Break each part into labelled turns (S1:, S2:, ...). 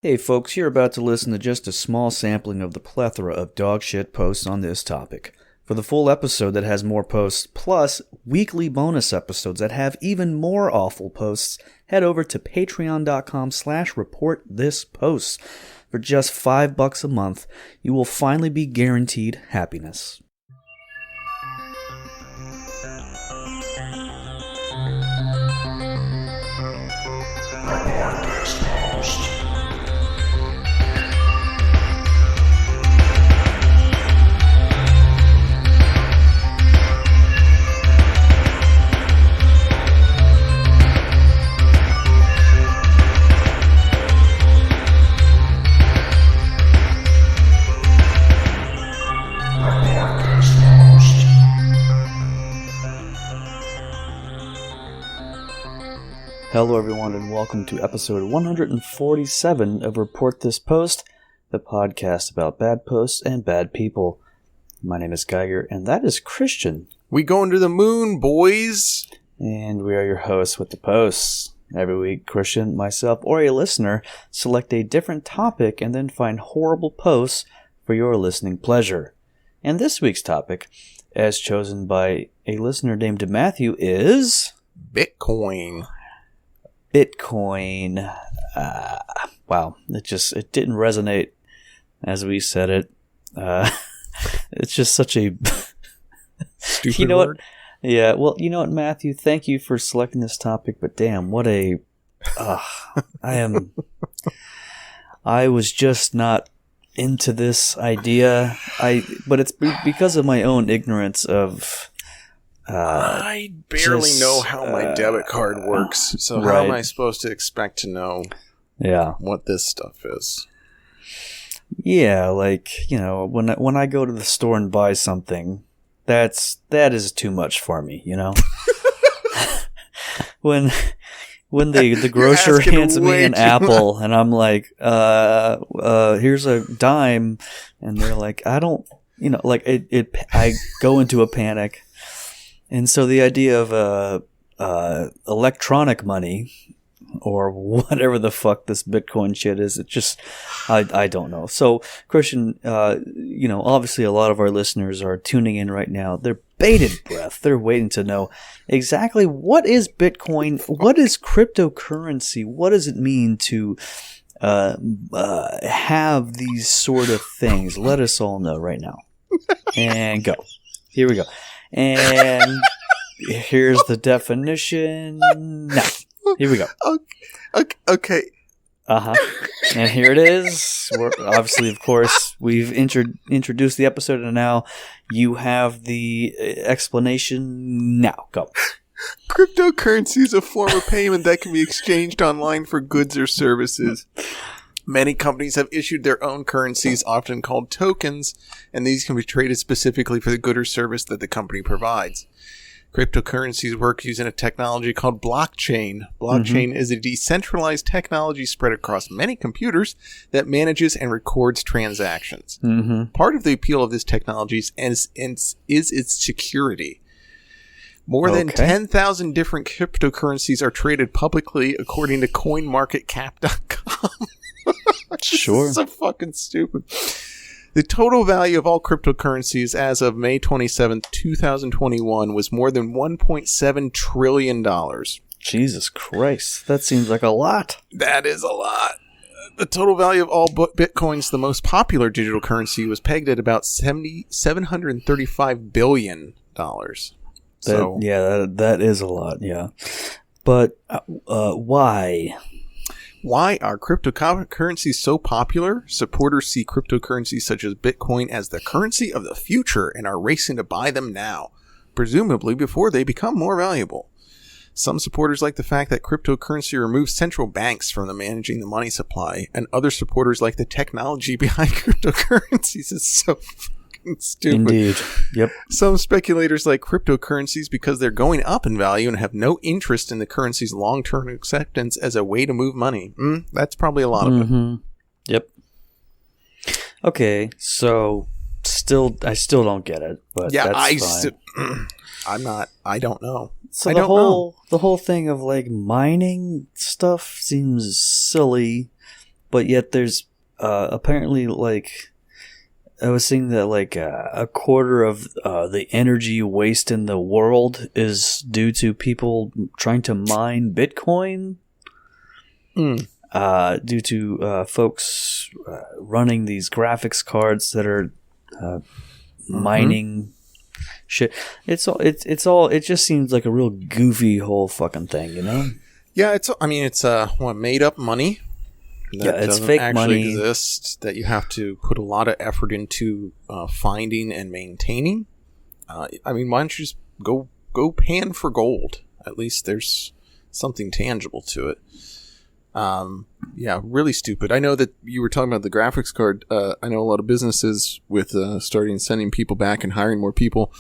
S1: Hey folks, you're about to listen to just a small sampling of the plethora of dogshit posts on this topic. For the full episode that has more posts, plus weekly bonus episodes that have even more awful posts, head over to patreon.com/reportthispost. For just $5 a month, you will finally be guaranteed happiness. Hello everyone and welcome to episode 147 of Report This Post, the podcast about bad posts and bad people. My name is Geiger and that is Christian.
S2: We going to the moon, boys!
S1: And we are your hosts with the posts. Every week, Christian, myself, or a listener select a different topic and then find horrible posts for your listening pleasure. And this week's topic, as chosen by a listener named Matthew, is...
S2: Bitcoin.
S1: Bitcoin. Wow, it didn't resonate as we said it. It's just such a
S2: stupid
S1: you know
S2: word.
S1: What? Yeah, well, you know what, Matthew? Thank you for selecting this topic, but damn, what a I was just not into this idea. But it's because of my own ignorance of.
S2: I barely know how my debit card works, so how am I supposed to expect to know what this stuff is?
S1: Yeah, like, you know, when I go to the store and buy something, that is too much for me, you know? when the grocer hands me an apple and I'm like, here's a dime, and they're like, I don't, you know, like I go into a panic. And so the idea of electronic money, or whatever the fuck this Bitcoin shit is, it just, I don't know. So, Christian, you know, obviously a lot of our listeners are tuning in right now. They're bated breath. They're waiting to know exactly what is Bitcoin, what is cryptocurrency, what does it mean to have these sort of things? Let us all know right now. And go. Here we go. And here's the definition. Now, here we go.
S2: Okay.
S1: And here it is. We're, obviously, of course, we've introduced the episode, and now you have the explanation. Now, go.
S2: Cryptocurrency is a form of payment that can be exchanged online for goods or services. Many companies have issued their own currencies, often called tokens, and these can be traded specifically for the good or service that the company provides. Cryptocurrencies work using a technology called blockchain. Blockchain is a decentralized technology spread across many computers that manages and records transactions. Part of the appeal of this technology is its security. More than 10,000 different cryptocurrencies are traded publicly, according to CoinMarketCap.com.
S1: Sure.
S2: This is so fucking stupid. The total value of all cryptocurrencies as of May 27th, 2021 was more than $1.7 trillion.
S1: Jesus Christ. That seems like a lot.
S2: That is a lot. The total value of all Bitcoins, the most popular digital currency, was pegged at about $735 billion.
S1: That is a lot, yeah. But why?
S2: Why are cryptocurrencies so popular? Supporters see cryptocurrencies such as Bitcoin as the currency of the future and are racing to buy them now, presumably before they become more valuable. Some supporters like the fact that cryptocurrency removes central banks from managing the money supply, and other supporters like the technology behind cryptocurrencies. Is so fucking stupid.
S1: Indeed. Yep.
S2: Some speculators like cryptocurrencies because they're going up in value and have no interest in the currency's long-term acceptance as a way to move money. That's probably a lot of it.
S1: Yep. Okay, so I still don't get it, but
S2: yeah,
S1: that's fine.
S2: I don't know.
S1: So the whole thing of like mining stuff seems silly. but yet there's apparently like I was seeing that like a quarter of the energy waste in the world is due to people trying to mine Bitcoin. Due to folks running these graphics cards that are mining shit. It just seems like a real goofy whole fucking thing, you know?
S2: Yeah, it's what, made up money? That
S1: it's fake money.
S2: Exist, that you have to put a lot of effort into finding and maintaining. Why don't you just go pan for gold? At least there's something tangible to it. Really stupid. I know that you were talking about the graphics card. I know a lot of businesses with starting sending people back and hiring more people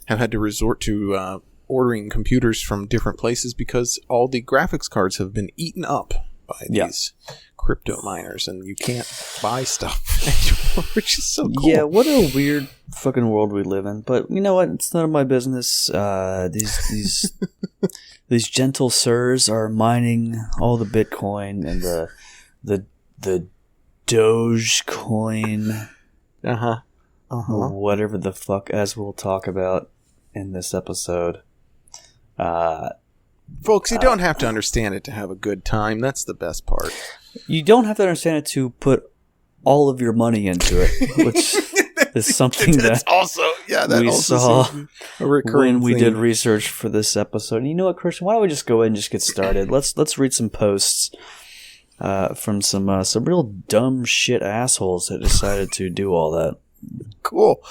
S2: have had to resort to ordering computers from different places because all the graphics cards have been eaten up by these crypto miners, and you can't buy stuff anymore, which is so cool.
S1: Yeah, what a weird fucking world we live in. But you know what? It's none of my business. These gentle sirs are mining all the Bitcoin and the Dogecoin. Whatever the fuck, as we'll talk about in this episode.
S2: Folks, you don't have to understand it to have a good time. That's the best part.
S1: You don't have to understand it to put all of your money into it, which is something that we saw when we did research for this episode. And you know what, Christian? Why don't we just go ahead and just get started? Let's read some posts from some real dumb shit assholes that decided to do all that.
S2: Cool.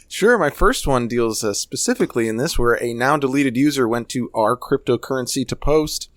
S2: Sure, my first one deals specifically in this, where a now deleted user went to our cryptocurrency to post,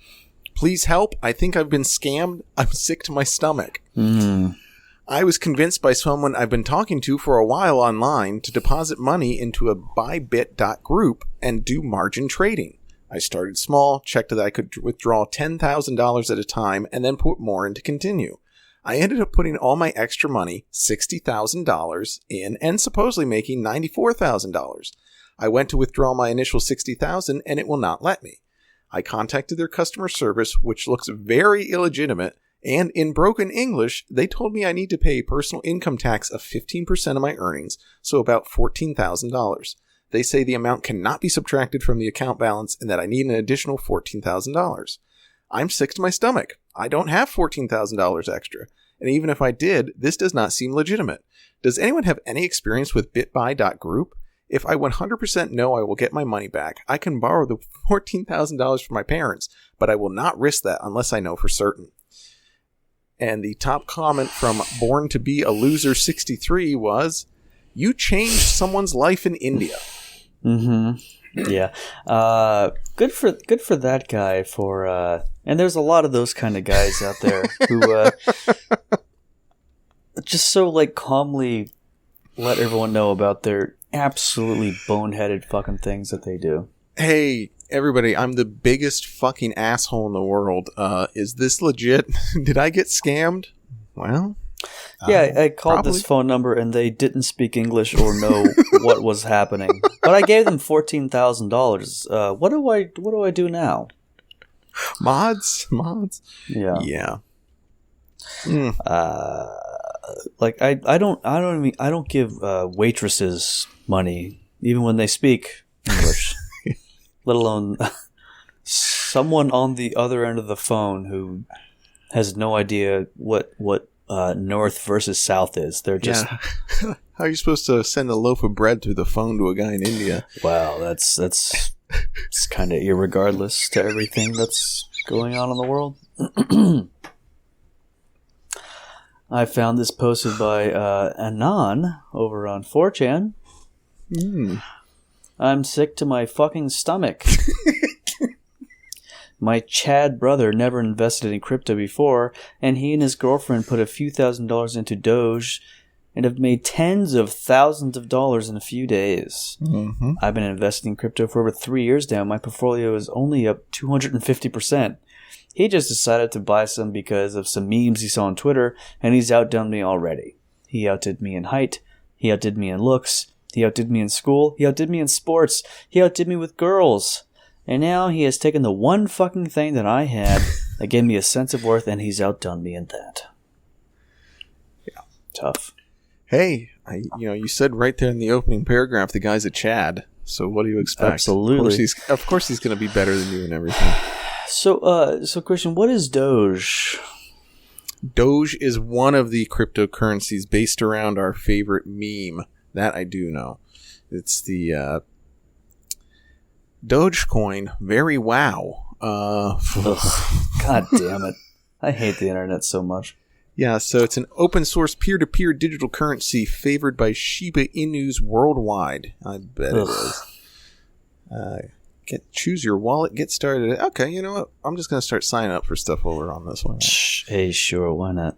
S2: "Please help, I think I've been scammed. I'm sick to my stomach." I was convinced by someone I've been talking to for a while online to deposit money into a bybit.group and do margin trading. I started small, checked that I could withdraw $10,000 at a time, and then put more in to continue. I ended up putting all my extra money, $60,000, in and supposedly making $94,000. I went to withdraw my initial $60,000 and it will not let me. I contacted their customer service, which looks very illegitimate, and in broken English, they told me I need to pay personal income tax of 15% of my earnings, so about $14,000. They say the amount cannot be subtracted from the account balance and that I need an additional $14,000. I'm sick to my stomach. I don't have $14,000 extra. And even if I did, this does not seem legitimate. Does anyone have any experience with bitbuy.group? If I 100% know I will get my money back, I can borrow the $14,000 from my parents, but I will not risk that unless I know for certain. And the top comment from Born to Be a Loser 63 was, "You changed someone's life in India."
S1: Yeah. Good for that guy for and there's a lot of those kind of guys out there who just so like calmly let everyone know about their absolutely boneheaded fucking things that they do.
S2: Hey, everybody, I'm the biggest fucking asshole in the world. Is this legit? Did I get scammed? Well,
S1: yeah, I called this phone number and they didn't speak English or know what was happening. But I gave them $14,000. What do I do now?
S2: Mods. Yeah.
S1: Like I don't give waitresses money even when they speak English, let alone someone on the other end of the phone who has no idea what north versus south is. They're just
S2: How are you supposed to send a loaf of bread through the phone to a guy in India?
S1: Wow, that's it's kind of irregardless to everything that's going on in the world. I found this posted by Anon over on 4chan. I'm sick to my fucking stomach. My Chad brother never invested in crypto before, and he and his girlfriend put a few $1,000s into Doge and have made tens of thousands of dollars in a few days. I've been investing in crypto for over 3 years now. My portfolio is only up 250%. He just decided to buy some because of some memes he saw on Twitter, and he's outdone me already. He outdid me in height. He outdid me in looks. He outdid me in school. He outdid me in sports. He outdid me with girls. And now he has taken the one fucking thing that I had that gave me a sense of worth, and he's outdone me in that. Tough.
S2: Hey, you said right there in the opening paragraph the guy's a Chad. So what do you expect?
S1: Absolutely.
S2: Of course he's going to be better than you and everything.
S1: So Christian, what is Doge?
S2: Doge is one of the cryptocurrencies based around our favorite meme. That I do know. It's the Dogecoin. Very wow.
S1: God damn it. I hate the internet so much.
S2: Yeah, so it's an open source peer-to-peer digital currency favored by Shiba Inus worldwide. I bet it is. Choose your wallet, get started. Okay, you know what? I'm just going to start signing up for stuff over on this one.
S1: Hey, sure, why not?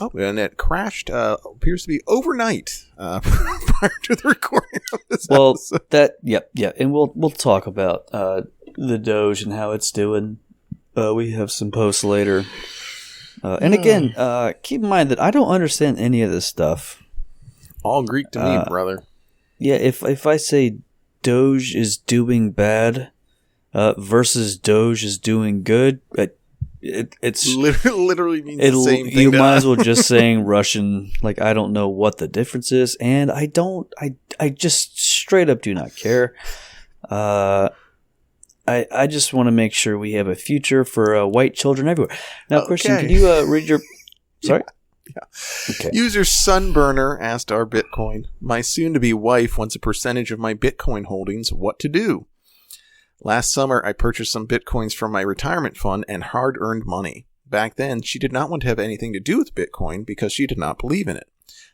S2: Oh, and it crashed, appears to be overnight prior to the recording of this episode.
S1: Yeah, and we'll talk about the Doge and how it's doing. We have some posts later. And again, keep in mind that I don't understand any of this stuff.
S2: All Greek to me, brother.
S1: Yeah, if I say Doge is doing bad versus Doge is doing good, it's
S2: literally means the same thing.
S1: You might as well just saying Russian. Like, I don't know what the difference is, and I just straight up do not care. I just want to make sure we have a future for white children everywhere. Now, Christian, can you read your... Sorry?
S2: Yeah. Okay. User Sunburner asked our Bitcoin, my soon-to-be wife wants a percentage of my Bitcoin holdings. What to do? Last summer, I purchased some Bitcoins from my retirement fund and hard-earned money. Back then, she did not want to have anything to do with Bitcoin because she did not believe in it.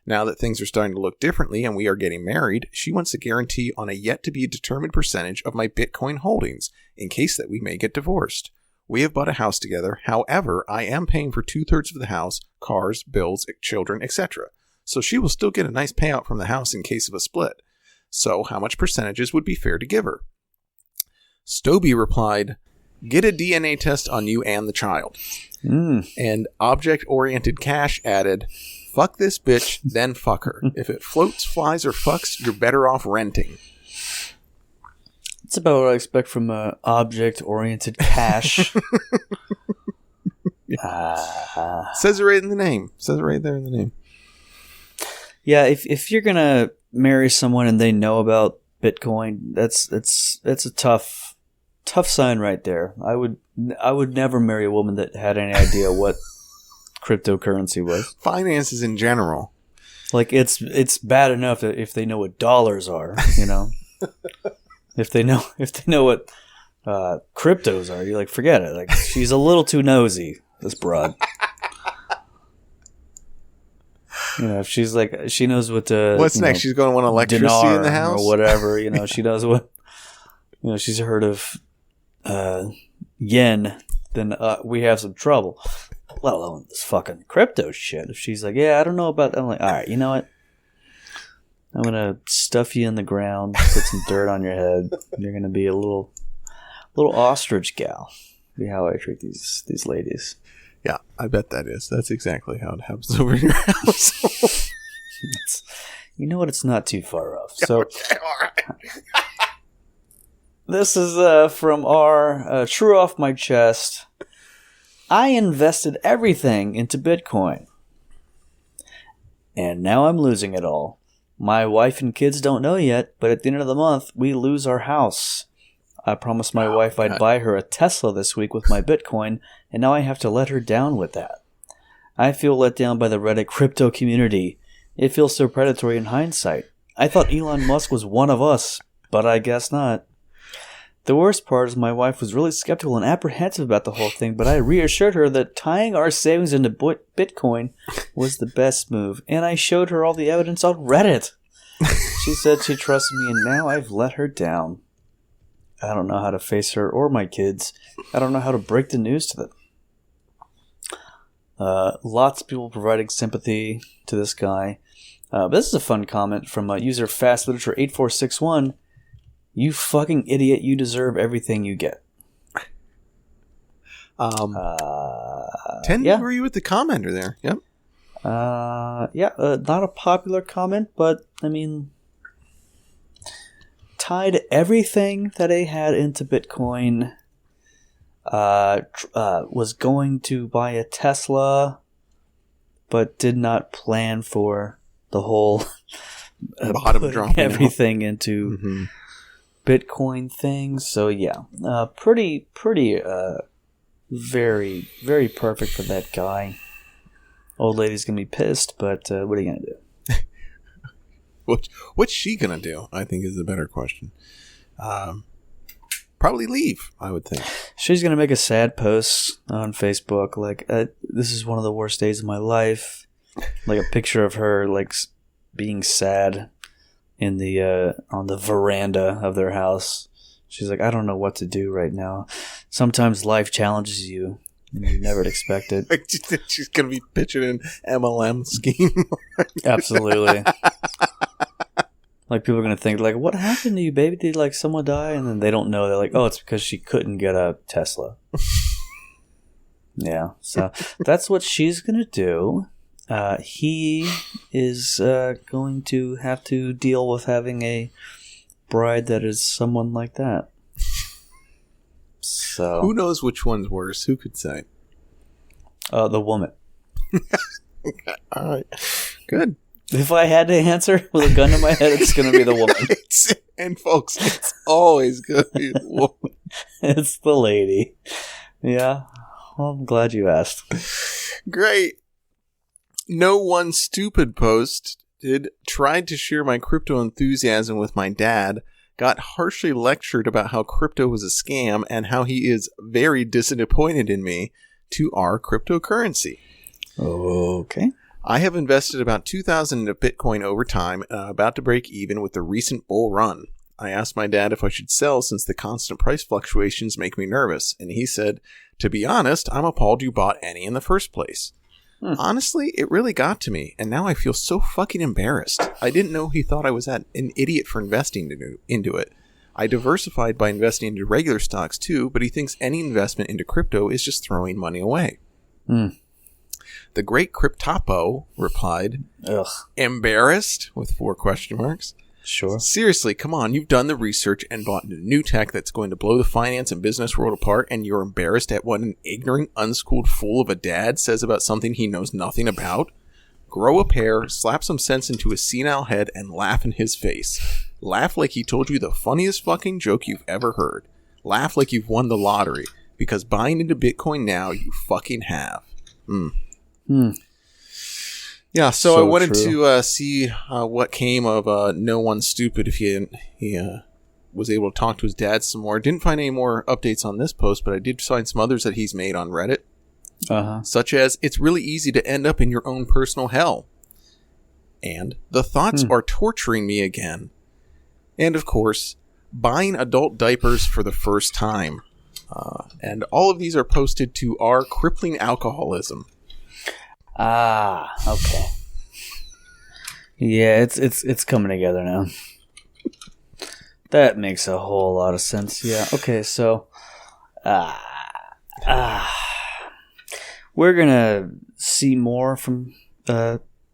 S2: Now that things are starting to look differently and we are getting married, she wants a guarantee on a yet-to-be-determined percentage of my Bitcoin holdings in case that we may get divorced. We have bought a house together. However, I am paying for 2/3 of the house, cars, bills, children, etc. So she will still get a nice payout from the house in case of a split. So how much percentages would be fair to give her? Stoby replied, get a DNA test on you and the child. And Object-Oriented Cash added, fuck this bitch, then fuck her. If it floats, flies, or fucks, you're better off renting.
S1: That's about what I expect from Object-Oriented Cash.
S2: Says it right in the name. Says it right there in the name.
S1: Yeah, if you're gonna marry someone and they know about Bitcoin, that's a tough sign right there. I would never marry a woman that had any idea what cryptocurrency was.
S2: Finances in general.
S1: Like, it's bad enough that if they know what dollars are, you know. if they know what cryptos are, you're like, forget it. Like, she's a little too nosy, this broad. You know, if she's like, she knows what to...
S2: What's next? She's going to want electricity in the house?
S1: Or whatever, you know, she knows what... You know, she's heard of yen, then we have some trouble. Let alone this fucking crypto shit. If she's like, yeah, I don't know about that, I'm like, all right, you know what? I'm going to stuff you in the ground, put some dirt on your head. You're going to be a little ostrich gal. Be how I treat these ladies.
S2: Yeah, I bet that is. That's exactly how it happens over in your house.
S1: You know what? It's not too far off. So,
S2: okay, all right.
S1: This is from our True Off My Chest. I invested everything into Bitcoin. And now I'm losing it all. My wife and kids don't know yet, but at the end of the month, we lose our house. I promised my wife I'd buy her a Tesla this week with my Bitcoin, and now I have to let her down with that. I feel let down by the Reddit crypto community. It feels so predatory in hindsight. I thought Elon Musk was one of us, but I guess not. The worst part is my wife was really skeptical and apprehensive about the whole thing, but I reassured her that tying our savings into Bitcoin was the best move, and I showed her all the evidence on Reddit. She said she trusted me, and now I've let her down. I don't know how to face her or my kids. I don't know how to break the news to them. Lots of people providing sympathy to this guy. But this is a fun comment from user FastLiterature8461. You fucking idiot, you deserve everything you get.
S2: Tend to agree with the commenter there. Yep.
S1: Not a popular comment, but, I mean, tied everything that he had into Bitcoin, was going to buy a Tesla, but did not plan for the whole
S2: bottom dropping
S1: everything into Bitcoin things. So yeah, pretty very, very perfect for that guy. Old lady's gonna be pissed, but what are you gonna do?
S2: What's she gonna do? I think is the better question. Probably leave, I would think.
S1: She's gonna make a sad post on Facebook, like, "This is one of the worst days of my life." Like a picture of her, like, being sad in the on the veranda of their house. She's like, "I don't know what to do right now. Sometimes life challenges you, and you never expect it."
S2: She's gonna be pitching an MLM scheme.
S1: Absolutely. Like, people are going to think, like, "What happened to you, baby? Did, like, someone die?" And then they don't know. They're like, "Oh, it's because she couldn't get a Tesla." Yeah, so that's what she's going to do. He is going to have to deal with having a bride that is someone like that. So
S2: who knows which one's worse? Who could say?
S1: The woman.
S2: All right. Good.
S1: If I had to answer with a gun to my head, it's going to be the woman.
S2: And folks, it's always going to be the woman.
S1: It's the lady. Yeah. Well, I'm glad you asked.
S2: Great. No one stupid posted, tried to share my crypto enthusiasm with my dad, got harshly lectured about how crypto was a scam and how he is very disappointed in me, to our cryptocurrency.
S1: Okay.
S2: I have invested about $2,000 into Bitcoin over time, and I'm about to break even with the recent bull run. I asked my dad if I should sell since the constant price fluctuations make me nervous, and he said, "To be honest, I'm appalled you bought any in the first place." Honestly, it really got to me, and now I feel so fucking embarrassed. I didn't know he thought I was an idiot for investing into it. I diversified by investing into regular stocks too, but he thinks any investment into crypto is just throwing money away. The great Cryptopo replied,
S1: "Ugh.
S2: Embarrassed? With 4 question marks.
S1: Sure.
S2: Seriously, come on, you've done the research and bought into new tech that's going to blow the finance and business world apart, and you're embarrassed at what an ignorant, unschooled fool of a dad says about something he knows nothing about? Grow a pair, slap some sense into his senile head, and laugh in his face. Laugh like he told you the funniest fucking joke you've ever heard. Laugh like you've won the lottery, because buying into Bitcoin now, you fucking have." Yeah, so I wanted to see what came of No One Stupid if he was able to talk to his dad some more. Didn't find any more updates on this post, but I did find some others that he's made on Reddit. Such as, "It's really easy to end up in your own personal hell." And, "The thoughts are torturing me again." And, of course, "Buying adult diapers for the first time." And all of these are posted to our crippling alcoholism.
S1: Okay. Yeah, it's coming together now. That makes a whole lot of sense. Yeah. Okay, so we're gonna see more from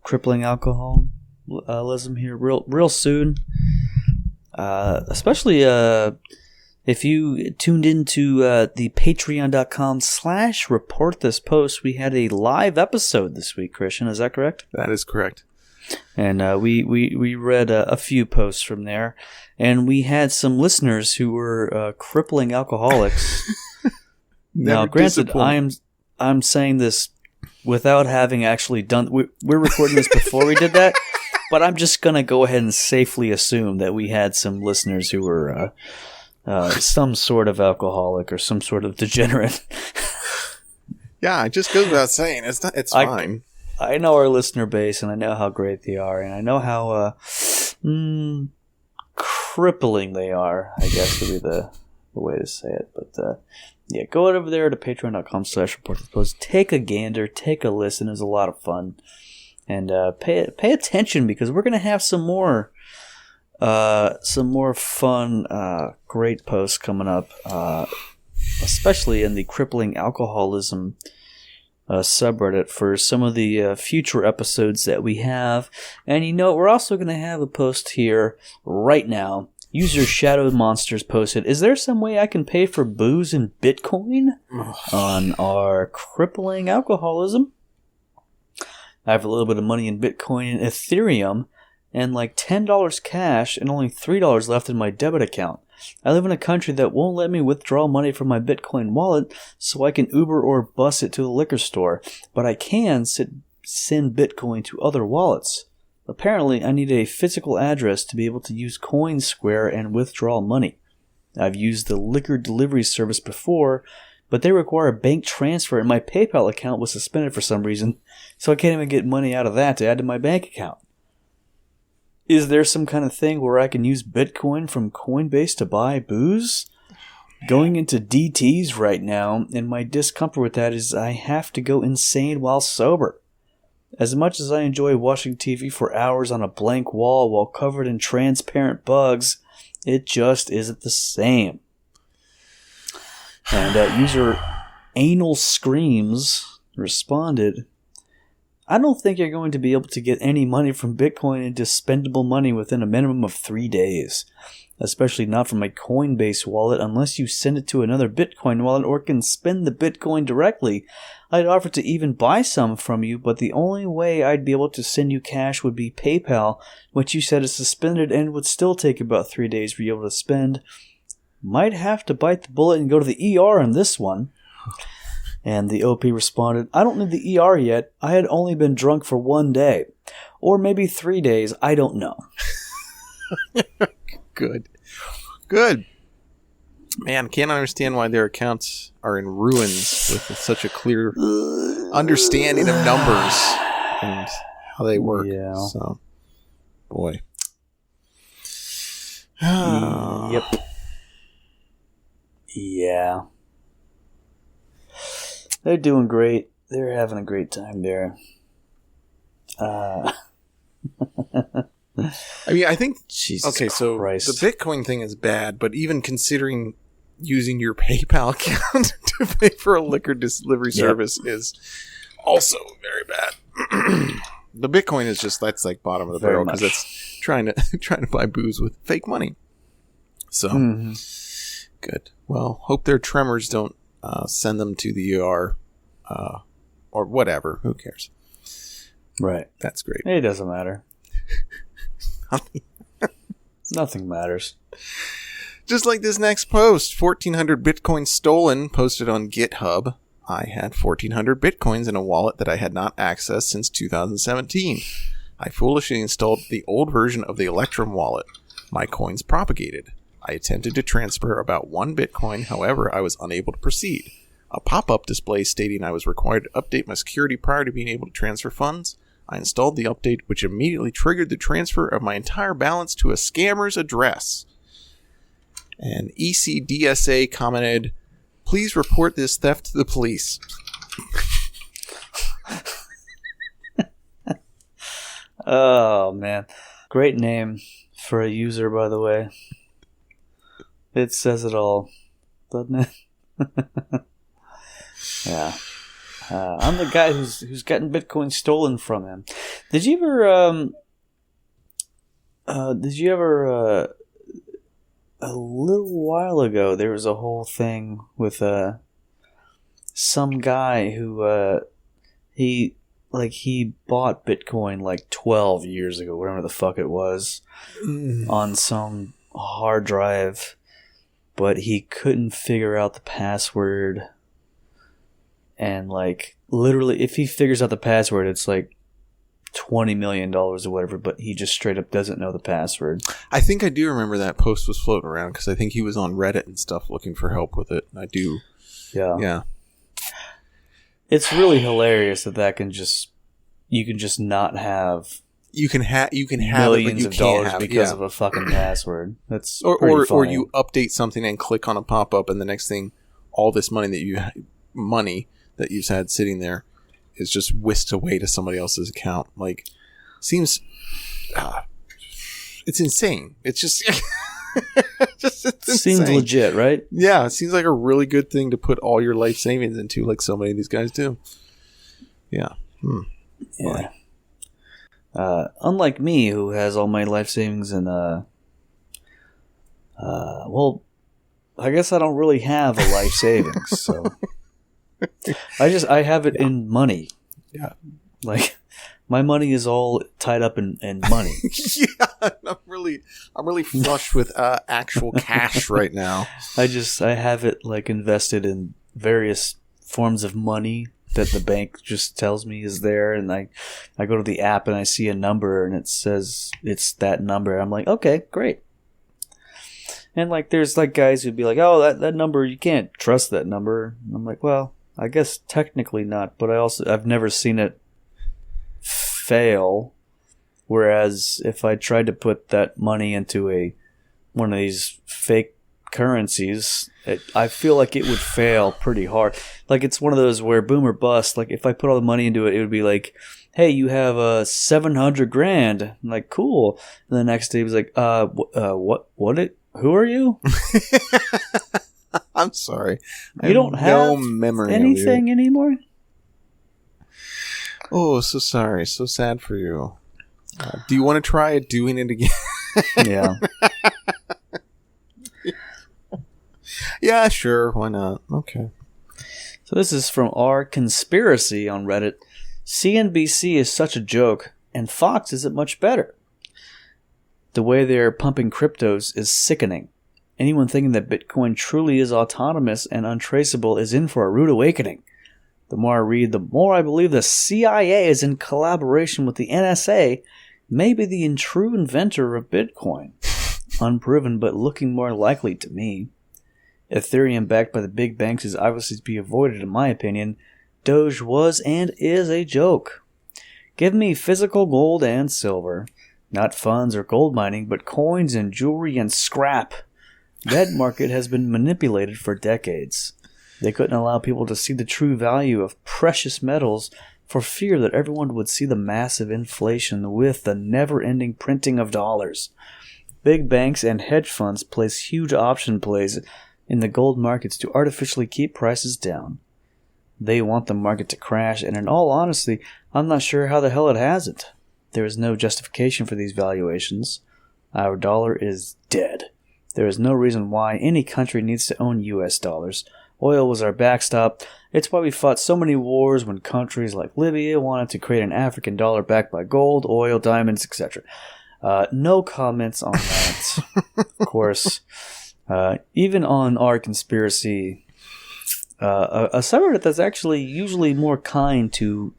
S1: crippling alcoholism here real soon. Especially if you tuned into the patreon.com/report this post, we had a live episode this week, Christian. Is that correct?
S2: That is correct.
S1: And we read a few posts from there, and we had some listeners who were crippling alcoholics. Now, granted, I'm saying this without having actually done. We're recording this before we did that, but I'm just gonna go ahead and safely assume that we had some listeners who were some sort of alcoholic or some sort of degenerate.
S2: Yeah, it just goes without saying. It's fine.
S1: I know our listener base, and I know how great they are, and I know how crippling they are, I guess would be the way to say it. But yeah, go over there to patreon.com/report. Take a gander, take a listen. It's a lot of fun. And pay attention, because we're going to have some more fun, great posts coming up, especially in the crippling alcoholism subreddit for some of the future episodes that we have. And we're also going to have a post here right now. User Shadow Monsters posted, "Is there some way I can pay for booze in Bitcoin on our crippling alcoholism?" I have a little bit of money in Bitcoin and Ethereum, and like $10 cash and only $3 left in my debit account. I live in a country that won't let me withdraw money from my Bitcoin wallet so I can Uber or bus it to the liquor store, but I can send Bitcoin to other wallets. Apparently, I need a physical address to be able to use CoinSquare and withdraw money. I've used the liquor delivery service before, but they require a bank transfer and my PayPal account was suspended for some reason, so I can't even get money out of that to add to my bank account. Is there some kind of thing where I can use Bitcoin from Coinbase to buy booze? Going into DTs right now, and my discomfort with that is I have to go insane while sober. As much as I enjoy watching TV for hours on a blank wall while covered in transparent bugs, it just isn't the same. And user Anal Screams responded, I don't think you're going to be able to get any money from Bitcoin into spendable money within a minimum of 3 days. Especially not from my Coinbase wallet unless you send it to another Bitcoin wallet or can spend the Bitcoin directly. I'd offer to even buy some from you, but the only way I'd be able to send you cash would be PayPal, which you said is suspended and would still take about 3 days for you able to spend. Might have to bite the bullet and go to the ER on this one. And the OP responded, I don't need the ER yet. I had only been drunk for 1 day. Or maybe 3 days. I don't know.
S2: Good. Man, can't understand why their accounts are in ruins with such a clear understanding of numbers and how they work.
S1: Yeah.
S2: So, boy.
S1: Yep. Yeah. They're doing great. They're having a great time there.
S2: I mean, I think...
S1: Jesus
S2: okay, so
S1: Christ.
S2: the Bitcoin thing is bad, but even considering using your PayPal account to pay for a liquor delivery service is also very bad. The Bitcoin is just, that's like bottom of the barrel because it's trying to buy booze with fake money. So, good. Well, hope their tremors don't send them to the ER or whatever. Who cares?
S1: Right.
S2: That's great.
S1: It doesn't matter. Nothing matters.
S2: Just like this next post, 1,400 Bitcoin stolen, posted on GitHub. I had 1,400 Bitcoins in a wallet that I had not accessed since 2017. I foolishly installed the old version of the Electrum wallet. My coins propagated. I attempted to transfer about 1 Bitcoin, however, I was unable to proceed. A pop-up display stating I was required to update my security prior to being able to transfer funds. I installed the update, which immediately triggered the transfer of my entire balance to a scammer's address. And ECDSA commented, please report this theft to the police.
S1: Oh, man. Great name for a user, by the way. It says it all, doesn't it? Yeah. I'm the guy who's gotten Bitcoin stolen from him. Did you ever a little while ago there was a whole thing with some guy who he bought Bitcoin like 12 years ago, whatever the fuck it was, on some hard drive, but he couldn't figure out the password. And, like, literally, if he figures out the password, it's like $20 million or whatever, but he just straight up doesn't know the password.
S2: I think I do remember that post was floating around because I think he was on Reddit and stuff looking for help with it. I do. Yeah.
S1: It's really hilarious that can just, you can just not have.
S2: You can have
S1: millions
S2: it, but
S1: of dollars because of a fucking password. That's
S2: or you update something and click on a pop up, and the next thing, all this money that you've had sitting there is just whisked away to somebody else's account. Like, seems it's insane. It's just it's
S1: seems
S2: insane.
S1: legit, right?
S2: Yeah, it seems like a really good thing to put all your life savings into, like so many of these guys do. Yeah.
S1: Yeah. Unlike me, who has all my life savings in well, I guess I don't really have a life savings, so I have it in money.
S2: Yeah.
S1: Like My money is all tied up in money.
S2: Yeah, I'm really flush with actual cash right now.
S1: I have it like invested in various forms of money that the bank just tells me is there, and I go to the app and I see a number and it says it's that number. I'm like, okay, great. And like there's like guys who'd be like, oh, that number, you can't trust that number. And I'm like, well, I guess technically not, but I've never seen it fail. Whereas if I tried to put that money into one of these fake currencies, I feel like it would fail pretty hard. Like it's one of those where boom or bust. Like if I put all the money into it, it would be like, hey, you have $700,000. I'm like, cool. And the next day he was like, who are you?
S2: I'm sorry.
S1: You don't have no
S2: memory
S1: anything anymore?
S2: Oh, so sorry. So sad for you. Do you want to try doing it again?
S1: Yeah.
S2: Yeah, sure. Why not? Okay.
S1: So this is from our conspiracy on Reddit. CNBC is such a joke, and Fox isn't much better. The way they're pumping cryptos is sickening. Anyone thinking that Bitcoin truly is autonomous and untraceable is in for a rude awakening. The more I read, the more I believe the CIA is in collaboration with the NSA, maybe the true inventor of Bitcoin. Unproven, but looking more likely to me. Ethereum backed by the big banks is obviously to be avoided in my opinion. Doge was and is a joke. Give me physical gold and silver. Not funds or gold mining, but coins and jewelry and scrap. That market has been manipulated for decades. They couldn't allow people to see the true value of precious metals for fear that everyone would see the massive inflation with the never-ending printing of dollars. Big banks and hedge funds place huge option plays in the gold markets to artificially keep prices down. They want the market to crash, and in all honesty, I'm not sure how the hell it hasn't. There is no justification for these valuations. Our dollar is dead. There is no reason why any country needs to own US dollars. Oil was our backstop. It's why we fought so many wars when countries like Libya wanted to create an African dollar backed by gold, oil, diamonds, etc. No comments on that. Of course. Even on our conspiracy, a subreddit that's actually usually more kind to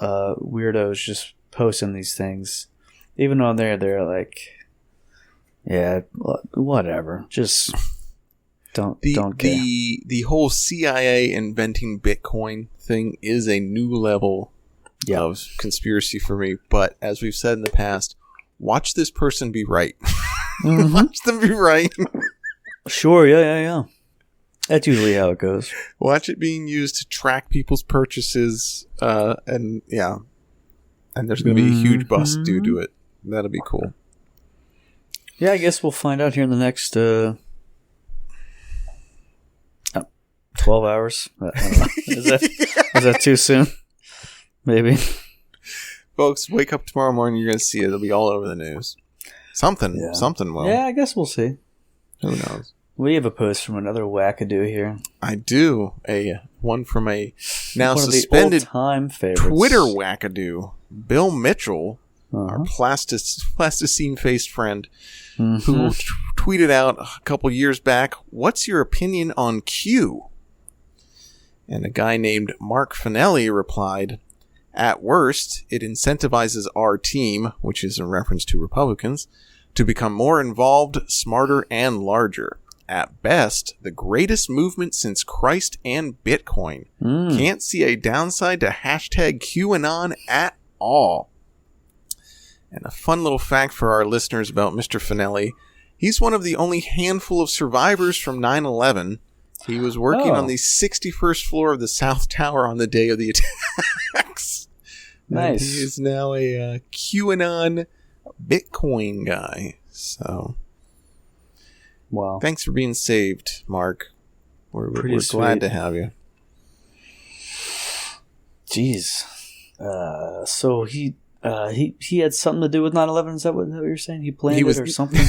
S1: weirdos just posting these things. Even on there, they're like, yeah, whatever. Just don't care.
S2: The whole CIA inventing Bitcoin thing is a new level of conspiracy for me. But as we've said in the past, watch this person be right. Mm-hmm. Watch them be right.
S1: Sure, yeah. That's usually how it goes.
S2: Watch it being used to track people's purchases, and there's going to be a huge bust due to it. That'll be cool.
S1: Yeah, I guess we'll find out here in the next 12 hours. I don't know. Is that too soon? Maybe.
S2: Folks, wake up tomorrow morning, you're going to see it. It'll be all over the news. Something will.
S1: Yeah, I guess we'll see.
S2: Who knows?
S1: We have a post from another wackadoo here.
S2: I do. One from a now suspended Twitter wackadoo, Bill Mitchell, our plasticine-faced friend, who tweeted out a couple years back, "What's your opinion on Q?" And a guy named Mark Finelli replied, "At worst, it incentivizes our team," which is in reference to Republicans, "to become more involved, smarter, and larger. At best, the greatest movement since Christ and Bitcoin. Can't see a downside to hashtag QAnon at all." And a fun little fact for our listeners about Mr. Finelli, he's one of the only handful of survivors from 9/11. He was working on the 61st floor of the South Tower on the day of the attacks.
S1: Nice.
S2: And he is now a QAnon Bitcoin guy. So,
S1: wow.
S2: Thanks for being saved, Mark. We're glad to have you.
S1: Jeez. So he had something to do with 9/11. Is that what you're saying? He planned it or something?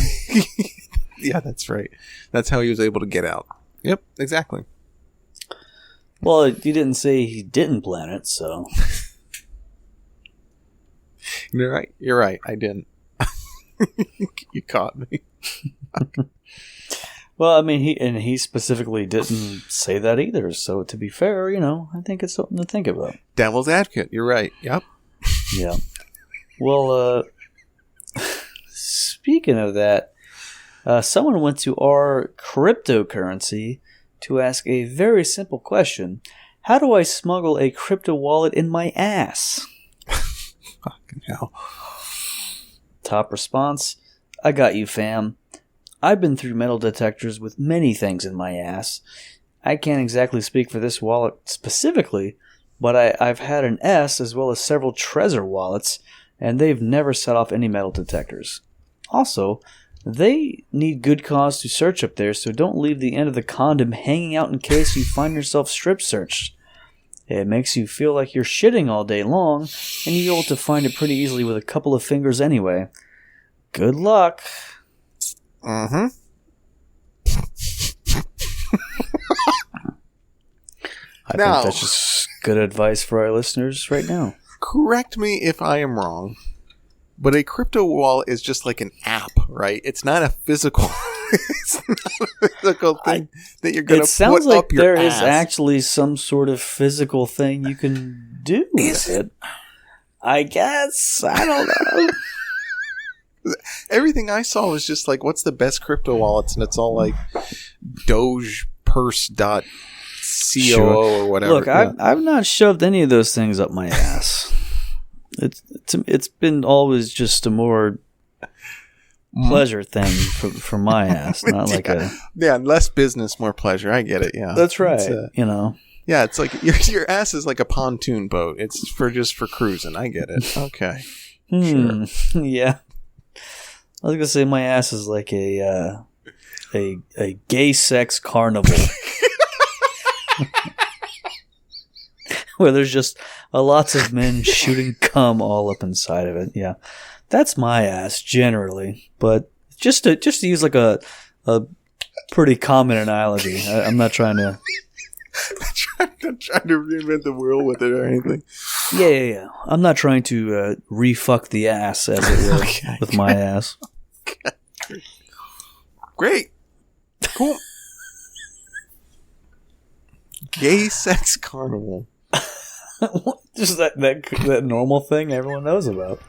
S2: Yeah, that's right. That's how he was able to get out. Yep, exactly.
S1: Well, you didn't say he didn't plan it, so.
S2: You're right. You're right. I didn't. You caught me.
S1: Well, I mean, he specifically didn't say that either. So to be fair, I think it's something to think about.
S2: Devil's advocate. You're right. Yep.
S1: Yeah. Well, speaking of that, someone went to our cryptocurrency to ask a very simple question. How do I smuggle a crypto wallet in my ass?
S2: Fucking hell.
S1: Top response, I got you, fam. I've been through metal detectors with many things in my ass. I can't exactly speak for this wallet specifically, but I've had an S as well as several Trezor wallets, and they've never set off any metal detectors. Also, they need good cause to search up there, so don't leave the end of the condom hanging out in case you find yourself strip searched. It makes you feel like you're shitting all day long, and you're able to find it pretty easily with a couple of fingers anyway. Good luck.
S2: Mm-hmm.
S1: I think that's just good advice for our listeners right now.
S2: Correct me if I am wrong, but a crypto wallet is just like an app, right? It's not a physical. It's not a physical thing that you're going to put up your ass. It sounds like
S1: there is actually some sort of physical thing you can do with it. I guess. I don't know.
S2: Everything I saw was just like, what's the best crypto wallets? And it's all like dogepurse.co or whatever.
S1: Look, yeah. I've not shoved any of those things up my ass. It's been always just a more pleasure thing for my ass, not like
S2: less business, more pleasure. I get it. Yeah,
S1: that's right.
S2: Yeah, it's like your ass is like a pontoon boat. It's for cruising. I get it. Okay,
S1: sure. Yeah. I was gonna say my ass is like a gay sex carnival where there's just lots of men shooting cum all up inside of it. Yeah, that's my ass generally, but just to use like a pretty common analogy. I'm not trying to.
S2: I'm trying to reinvent the world with it or anything.
S1: Yeah. I'm not trying to refuck the ass, as it were, with my ass.
S2: Okay. Great. Cool. Gay sex carnival.
S1: Just that normal thing everyone knows about.